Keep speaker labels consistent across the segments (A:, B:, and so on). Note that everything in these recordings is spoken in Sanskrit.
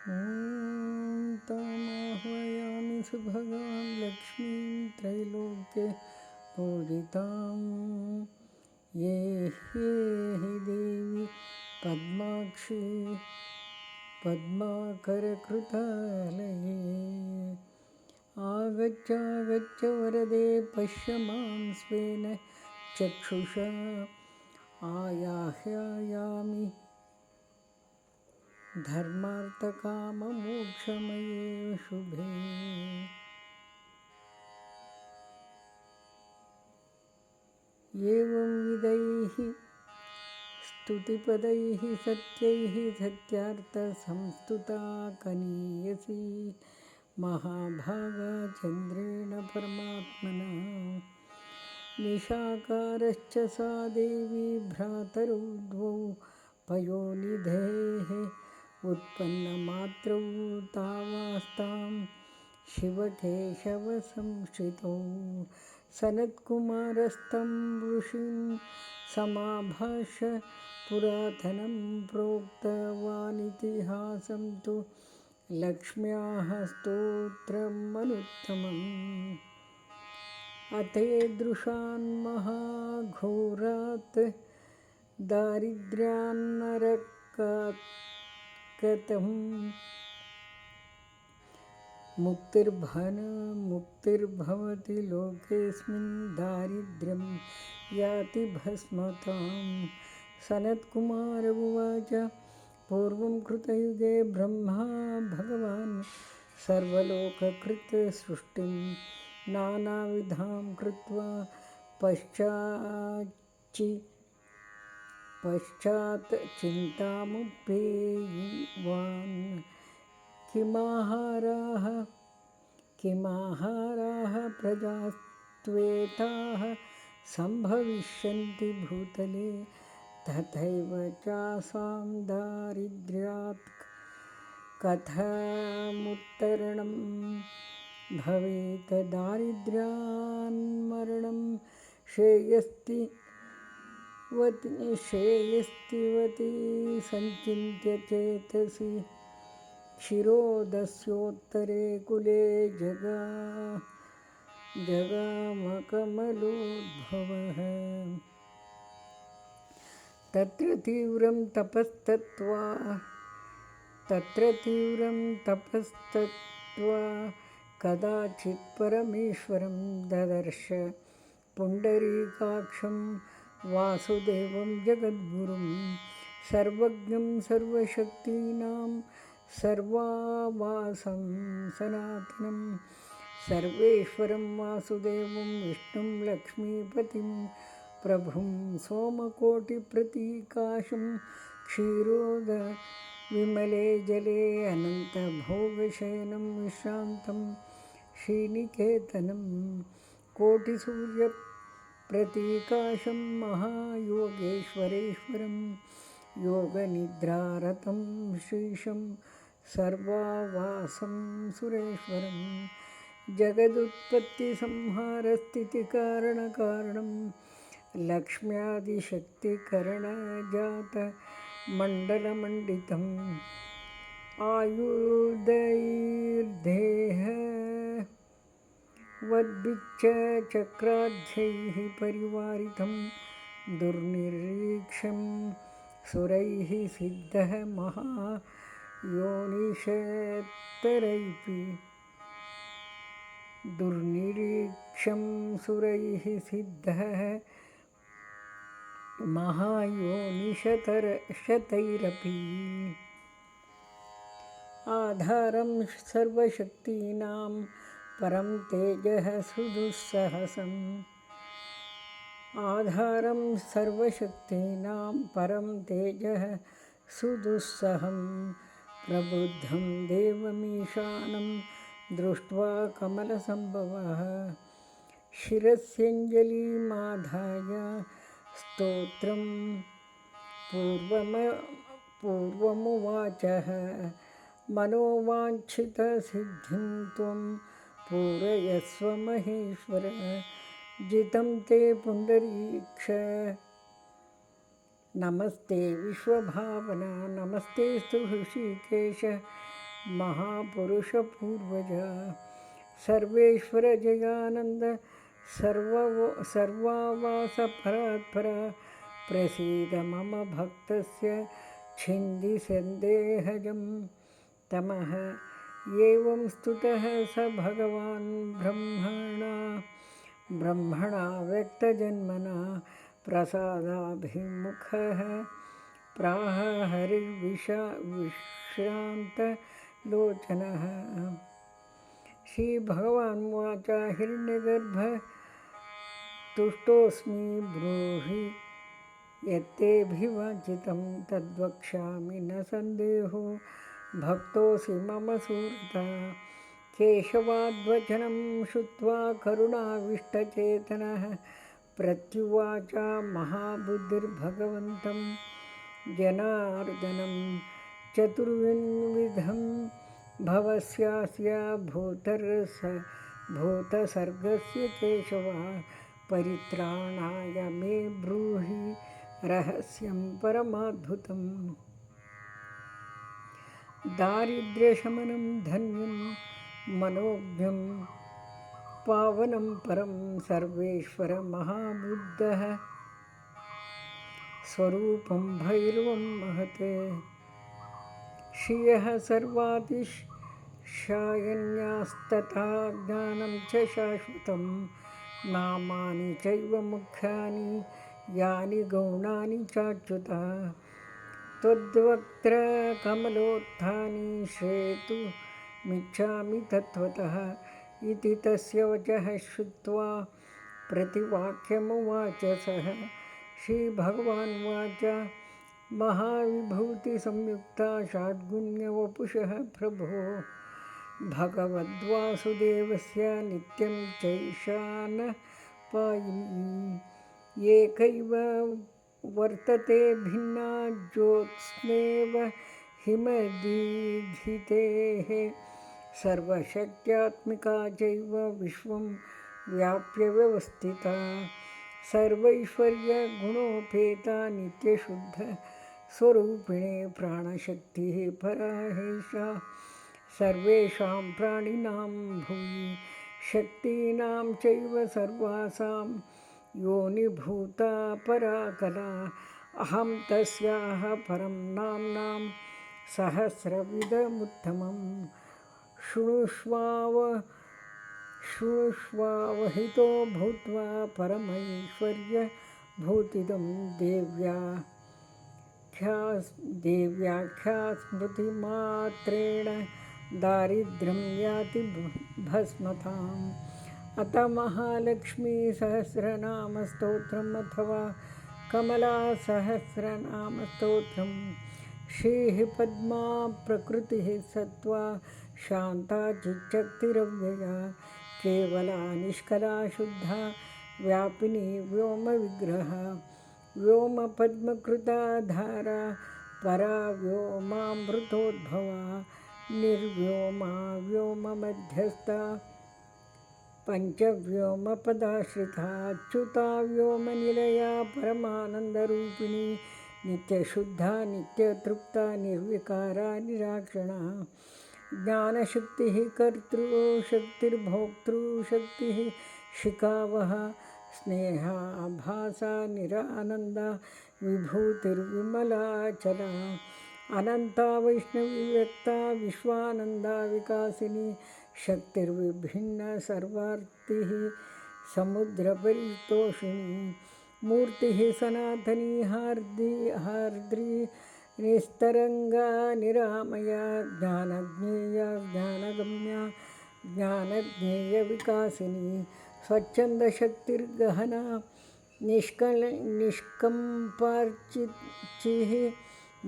A: ॐ तामाह्वयामि सुभगां लक्ष्मीं त्रैलोक्ये पूजितां ये हि देवी पद्माक्षी पद्माकरकृतालये। आगच्छ वरदे पश्य मां स्वेन चक्षुषा आयाह्यामि धर्मार्थकाममोक्षमये शुभे। एवं विदैः स्तुतिपदैः सत्यैः सत्यार्थसंस्तुता कनीयसी महाभागा चन्द्रेण परमात्मना। निशाकारश्च सा देवी भ्रातरौ द्वौ पयोनिधेः उत्पन्नमात्रौ तावास्तां शिवकेशवसंश्रितौ। सनत्कुमारस्तं ऋषिं समाभाष्य पुरातनं प्रोक्तवानितिहासं तु लक्ष्म्याः स्तोत्रमनुत्तमम्। अतेदृशान्महाघोरात् दारिद्र्यान्नरकात्कतं मुक्तिर्भवति लोकेऽस्मिन् दारिद्र्यं याति भस्मताम्। सनत्कुमार उवाच पूर्वं कृतयुगे ब्रह्मा भगवान् सर्वलोककृत् सृष्टिं नानाविधां कृत्वा पश्चात् चिन्तामुपेयिवान्। किमाहाराः प्रजास्त्वेताः सम्भविष्यन्ति भूतले तथैव चासां दारिद्र्यात् कथमुत्तरणं भवेत्। दारिद्र्यान्मरणं श्रेयस्तिवती सञ्चिन्त्य चेतसि क्षीरोदस्योत्तरे कुले जगामकमलोद्भवः। तत्र तीव्रं तपस्तत्त्वा कदाचित् परमेश्वरं ददर्श पुण्डरीकाक्षं वासुदेवं जगद्गुरुं सर्वज्ञं सर्वशक्तीनां सर्वावासं सनातनं सर्वेश्वरं वासुदेवं विष्णुं लक्ष्मीपतिं प्रभुं सोमकोटिप्रतीकाशं क्षीरोदविमले जले अनन्तभोगशयनं विश्रान्तं श्रीनिकेतनं कोटिसूर्यप्रतीकाशं महायोगेश्वरेश्वरं योगनिद्रारतं श्रीशं सर्वावासं सुरेश्वरं जगदुत्पत्तिसंहारस्थितिकारणकारणं लक्ष्म्यादिशक्तिकरणजातमण्डलमण्डितम् आयुर्दैर्देहवद्भिश्चक्राध्यैः परिवारितं दुर्निरीक्ष्यं सुरैः सिद्धः महायोनिशतरैः दुर्निरीक्ष्यं सुरैः सिद्धः महायोनिशतैरपि आधारं सर्वशक्तीनां परं तेजः सुदुस्सहसम्। आधारं सर्वशक्तीनां परं तेजः सुदुस्सहं प्रबुद्धं देवमीशानं दृष्ट्वा कमलसम्भवः शिरस्यञ्जलिमाधाय स्तोत्रं पूर्वमुवाचः मनोवाञ्छितसिद्धिं त्वं पूरयस्व महेश्वर जितं ते पुण्डरीक्ष नमस्ते विश्वभावना नमस्तेस्तु हृषीकेश महापुरुषपूर्वज सर्वेश्वर जयानंद सर्वावासपरात्पर प्रसीद मम भक्तस्य छिन्धि सन्देहजं तमः। एवं स्तुतः स भगवान् ब्रह्मणा व्यक्तजन्मना प्रसादाभिमुखः प्राह हरिर्विश्रान्तलोचनः। श्रीभगवानुवाच हिरण्यगर्भ तुष्टोऽस्मि ब्रूहि यत्तेऽभिवाञ्छितं तद्वक्ष्यामि न सन्देहो भक्तोऽसि मम सुहृदा। केशवाद्वचनं श्रुत्वा करुणाविष्टचेतनः प्रत्युवाच महाबुद्धिर्भगवन्तं जनार्दनं चतुर्विधं भवस्यास्य भूतसर्गस्य केशव परित्राणाय मे ब्रूहि रहस्यं परमाद्भुतम्। दारिद्र्यशमनं धन्यं मनोज्ञं पावनं परं सर्वेश्वर महाबुद्धः स्वरूपं भैरवं महत्। श्रियः सर्वातिशायन्यास्तथा ज्ञानं च शाश्वतं नामानि चैव मुख्यानि यानि गौणानि चाच्युता। त्वद्वक्त्र कमलोत्थानि श्रेतुमिच्छामि तत्त्वतः इति तस्य वचः श्रुत्वा प्रतिवाक्यमुवाच सः। श्रीभगवानुवाच महाविभूतिसंयुक्ता षड्गुण्यवपुषः प्रभो भगवद्वासुदेवस्य नित्यं चैशानपायिनी एकैव वर्तते भिन्ना ज्योत्स्नेव हिमदीधितेः सर्वशक्त्यात्मिका चैव विश्वं व्याप्य व्यवस्थिता सर्वैश्वर्यगुणोपेता नित्यशुद्ध स्वरूपिणे प्राणशक्तिः परा हेषा सर्वेषां प्राणिनां भुवि शक्तीनां चैव सर्वासां योनिभूता परा कला। अहं तस्याः परं नाम्नां सहस्रविधमुत्तमं शृणुष्वावहितो भूत्वा परमैश्वर्यभूतिदं देव्याख्यास्मृतिमात्रेण दारिद्र्यं याति भस्मताम्। अत महालक्ष्मीसहस्रनामस्तोत्रम् अथवा कमलासहस्रनामस्तोत्रम्। श्रीः पद्मा प्रकृतिः सत्त्वा शान्ता चिच्शक्तिरव्यया केवला निष्कला शुद्धा व्यापिनी व्योमविग्रहा व्योमपद्मकृता धारा परा व्योमामृतोद्भवा निर्व्योमा व्योममध्यस्था पञ्चव्योमपदाश्रिता अच्युता व्योमनिलया परमानन्दरूपिणी नित्यशुद्धा नित्यतृप्ता निर्विकारा निराक्षणा ज्ञानशक्तिः कर्तृशक्तिर्भोक्तृशक्तिः शिखावहा स्नेहाभासा निरानन्दा विभूतिर्विमलाचला अनन्ता वैष्णवी व्यक्ता विश्वानन्दा विकासिनी शक्तिर्विभिन्न सर्वार्थिः समुद्रपरितोषिणी मूर्तिः सनातनी हार्द्री निस्तरंगा निरामया ज्ञानज्ञेया ज्ञानगम्या ज्ञानज्ञेयविकासिनी स्वच्छन्दशक्तिर्गहना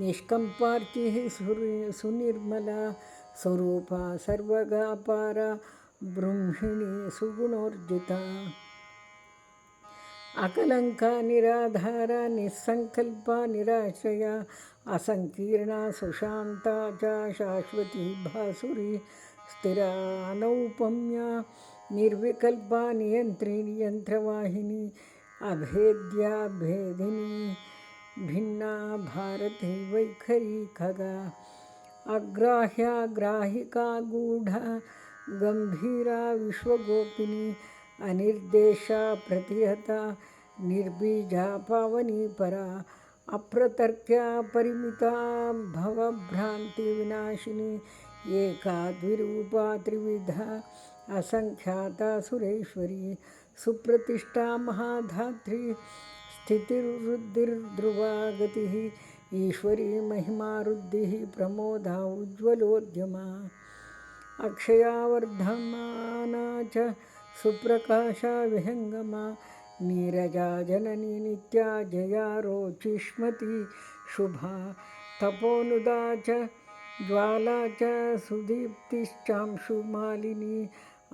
A: निष्कम्पार्चिः सुनिर्मला स्वरूपा सर्वगापारा ब्रह्मिणी सुगुणोर्जिता अकलंका निराधारा निस्संकल्पा निराश्रया असंकीर्णा सुशांता च शाश्वती भासुरी स्थिरा अनौपम्या निर्विकल्पा नियंत्रिणी यंत्रवाहिनी अभेद्या भेदिनी भिन्ना भारती वैखरी खगा अग्राह्या ग्राहिका गूढा गंभीरा विश्वगोपिनी अनिर्देशा प्रतिहता निर्बीजा पावनी परा अप्रतर्क्या परिमिता भवभ्रांति विनाशिनी एका द्विरूपा त्रिविधा असंख्याता सुरेश्वरी सुप्रतिष्ठा महाधात्री स्थितिर्वृद्धिर्ध्रुवा गतिः ईश्वरी महिमारुद्धिः प्रमोदा उज्ज्वलोद्यमा अक्षया वर्धमाना च सुप्रकाशा विहंगमा नीरजा जननी नित्या जया रोचिष्मती शुभा तपोनुदा च ज्वाला च सुदीप्तिश्चांशुमालिनी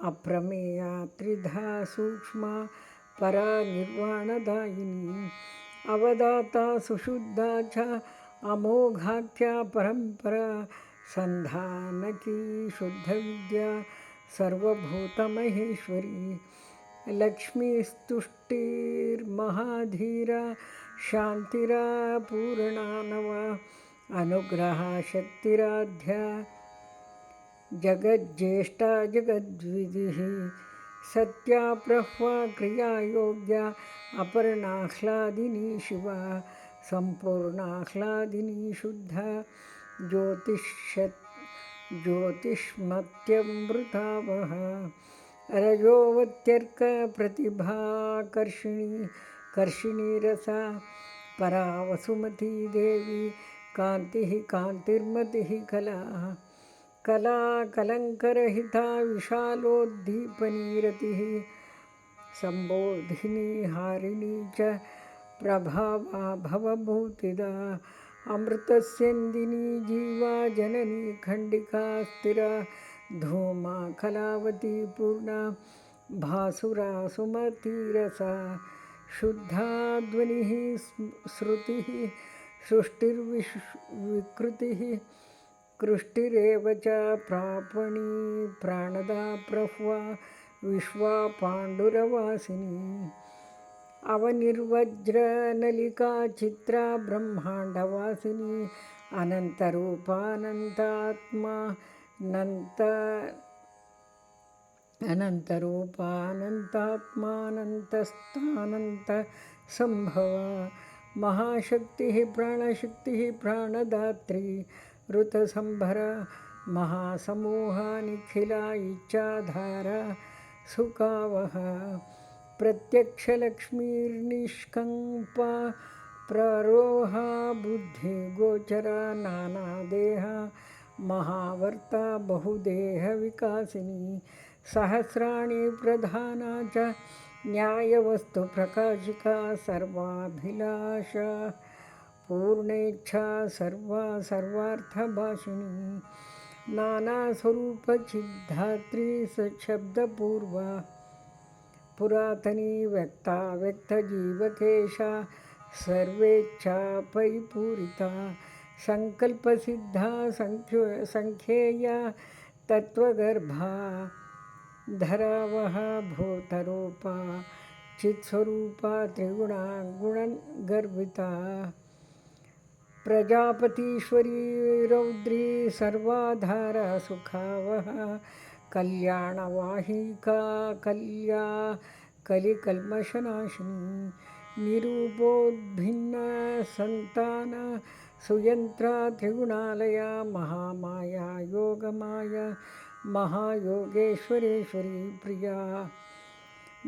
A: अप्रमेया त्रिधा सूक्ष्मा परा निर्वाणदायिनी अवदाता सुशुद्धा च अमोघाख्या परंपरा संधानकी शुद्धविद्या सर्वभूतमहेश्वरी लक्ष्मीस्तुष्टिर्महाधीरा शांतिरा पूर्णानवा अनुग्रहा शक्तिराध्या जगज्जेष्ठा जगद्विदिः सत्या प्रह्वा क्रियायोग्या अपर्णाह्लादिनी शिवा संपूर्णाह्लादिनी शुद्धा ज्योतिष्मत्यमृतावः रजोवत्यर्क प्रतिभाकर्षिणी कर्षिणी रसा परा वसुमती देवी कांतिः कांतिर्मतिः कला कला कलंकरहिता विशालोद्दीपनी रतिः संबोधिनी हारिणी च प्रभावा भवभूतिदा अमृतस्यन्दिनी जीवा जननी खंडिका स्थिरा धूमा कलावती पूर्णा भासुरा सुमतीरसा शुद्धा ध्वनिः श्रुतिः सृष्टिर्विकृतिः कृष्टिरेव च प्रापणी प्राणदा प्रह्वा विश्वा पाण्डुरवासिनी अवनिर्वज्रनलिका चित्रा ब्रह्माण्डवासिनी अनन्तरूपानन्तात्मा अनन्तरूपानन्तात्मानन्तस्थानन्त संभवा महाशक्तिः प्राणशक्तिः प्राणदात्री ऋतसंभरा महासमूहा निखिला इच्छाधारा सुखावह प्रत्यक्षलक्ष्मीर्निष्कंपा प्ररोहा बुद्धिगोचरा नानादेहा महावर्ता बहुदेहविकासिनी सहस्राणि प्रधाना च न्यायवस्तुप्रकाशिका सर्वाभिलाषा पूर्णेच्छा सर्वा सर्वार्थभाषिणी नानास्वरूपचिद्धात्री सशब्दपूर्वा पुरातनी व्यक्ता व्यक्तजीवकेशा सर्वेच्छा परिपूरिता संकल्पसिद्धा संख्येया तत्त्वगर्भा धरावहा भूतरूपा चित्स्वरूपा त्रिगुणा गुणगर्भिता प्रजापतीश्वरी रौद्री सर्वाधारा सुखावहा कल्याणवाहिका कलिकल्मषनाशिनी निरूपोद्भिन्न संतान सुयंत्रा त्रिगुणालया महामाया योगमाया महायोगेश्वरेश्वरी प्रिया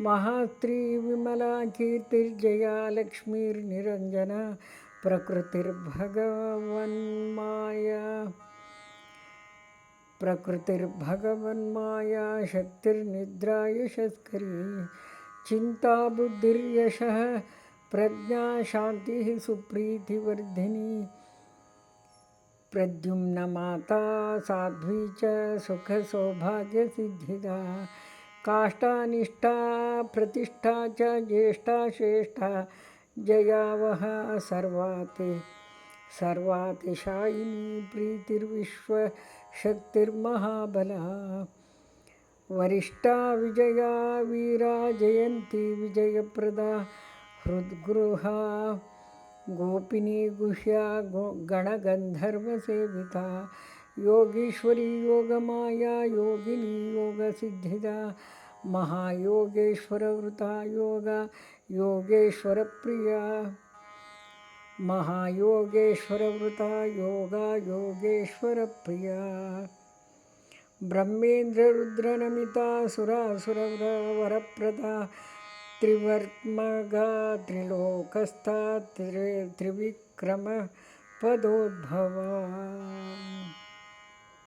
A: महास्त्री विमला कीर्तिर्जया लक्ष्मीर्निरंजना प्रकृतिर्भगवन्माया शक्तिर्निद्रा यशस्करी चिंता बुद्धिर्यशः प्रज्ञा शांतिः सुप्रीतिवर्धिनी प्रद्युम्न माता साध्वी च सुखसौभाग्यसिद्धिदा काष्ठानिष्ठा प्रतिष्ठा च ज्येष्ठा श्रेष्ठा जयावह सर्वातिशायिनी प्रीतिर्विश्वशक्तिर्महाबला वरिष्ठा विजया वीरा जयन्ती विजयप्रदा हृद्गृहा गोपिनी गुह्या गणगन्धर्वसेविता योगीश्वरी योगमाया योगिनी योगसिद्धिदा महायोगेश्वरवृता योगा योगेश्वरप्रिया महायोगेश्वरवृता योगा योगेश्वरप्रिया ब्रह्मेन्द्ररुद्रनमिता सुरासुरवरप्रदा त्रिवर्त्मगा त्रिलोकस्था त्रिविक्रम पदोद्भवा।